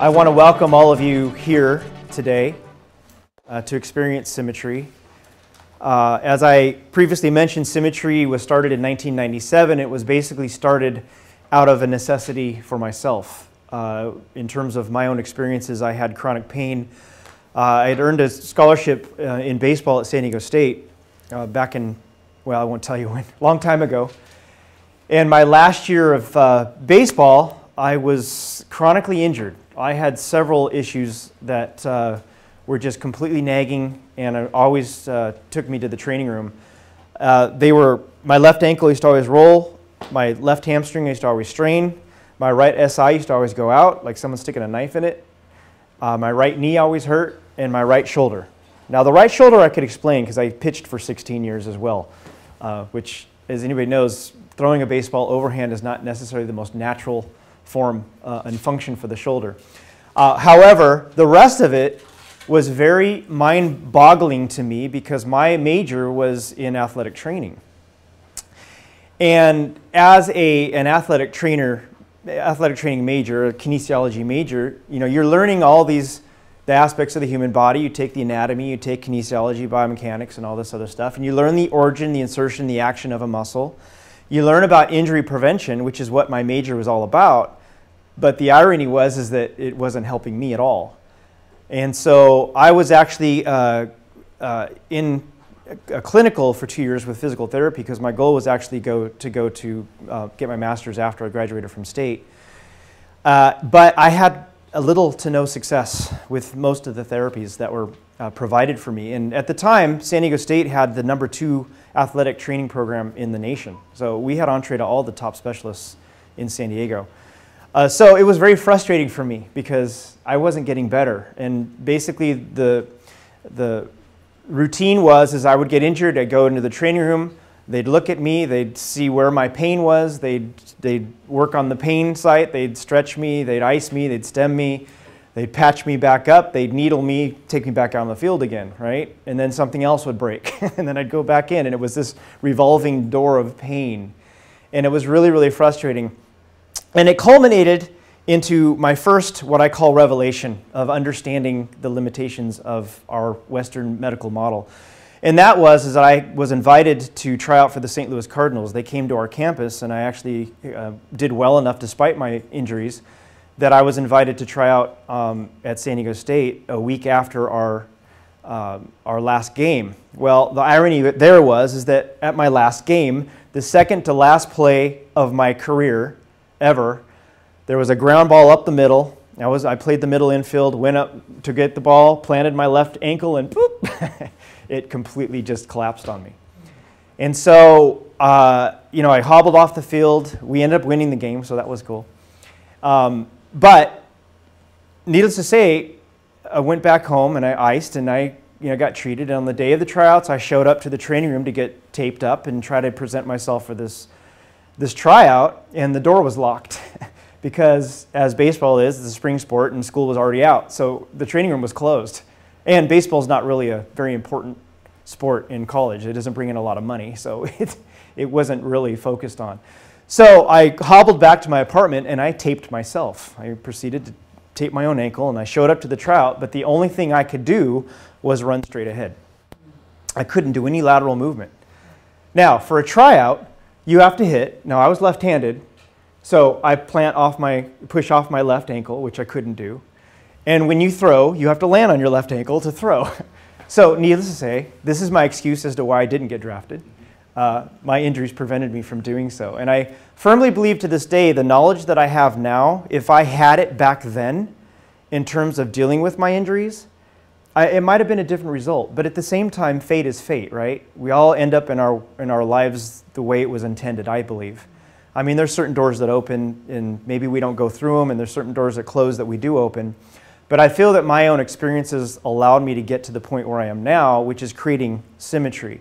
I want to welcome all of you here today to experience Symmetry. As I previously mentioned, Symmetry was started in 1997. It was basically started out of a necessity for myself. In terms of my own experiences, I had chronic pain. I had earned a scholarship in baseball at San Diego State back in, well, I won't tell you when, a long time ago. And my last year of baseball, I was chronically injured. I had several issues that were just completely nagging, and it always took me to the training room. My left ankle used to always roll, my left hamstring used to always strain, my right SI used to always go out, like someone sticking a knife in it. My right knee always hurt, and my right shoulder. Now the right shoulder I could explain because I pitched for 16 years as well, which, as anybody knows, throwing a baseball overhand is not necessarily the most natural form and function for the shoulder. However, the rest of it was very mind-boggling to me because my major was in athletic training. And as an athletic training major, a kinesiology major, you're learning all the aspects of the human body. You take the anatomy, you take kinesiology, biomechanics, and all this other stuff, and you learn the origin, the insertion, the action of a muscle. You learn about injury prevention, which is what my major was all about. But the irony was that it wasn't helping me at all. And so I was actually in a clinical for 2 years with physical therapy because my goal was actually to get my master's after I graduated from state. But I had a little to no success with most of the therapies that were provided for me. And at the time, San Diego State had the #2 athletic training program in the nation. So we had entree to all the top specialists in San Diego. So it was very frustrating for me because I wasn't getting better. And basically the routine was I would get injured, I'd go into the training room, they'd look at me, they'd see where my pain was, they'd work on the pain site, they'd stretch me, they'd ice me, they'd stem me, they'd patch me back up, they'd needle me, take me back out on the field again, right? And then something else would break, and then I'd go back in, and it was this revolving door of pain. And it was really, really frustrating. And it culminated into my first, what I call, revelation of understanding the limitations of our Western medical model. And that was that I was invited to try out for the St. Louis Cardinals. They came to our campus, and I actually did well enough despite my injuries that I was invited to try out at San Diego State a week after our last game. Well, the irony there was that at my last game, the second to last play of my career ever, there was a ground ball up the middle. I played the middle infield, went up to get the ball, planted my left ankle, and boop, it completely just collapsed on me. And so, I hobbled off the field. We ended up winning the game, so that was cool. But needless to say, I went back home and I iced and I got treated. And on the day of the tryouts, I showed up to the training room to get taped up and try to present myself for this tryout, and the door was locked because, as baseball is, it's a spring sport and school was already out. So the training room was closed. And baseball is not really a very important sport in college. It doesn't bring in a lot of money, so it wasn't really focused on. So I hobbled back to my apartment and I taped myself. I proceeded to tape my own ankle, and I showed up to the tryout, but the only thing I could do was run straight ahead. I couldn't do any lateral movement. Now, for a tryout, you have to hit. Now, I was left-handed, so I push off my left ankle, which I couldn't do. And when you throw, you have to land on your left ankle to throw. So, needless to say, this is my excuse as to why I didn't get drafted. My injuries prevented me from doing so. And I firmly believe to this day, the knowledge that I have now, if I had it back then, in terms of dealing with my injuries, it might have been a different result, but at the same time, fate is fate, right? We all end up in our lives the way it was intended, I believe. I mean, there's certain doors that open, and maybe we don't go through them, and there's certain doors that close that we do open. But I feel that my own experiences allowed me to get to the point where I am now, which is creating Symmetry.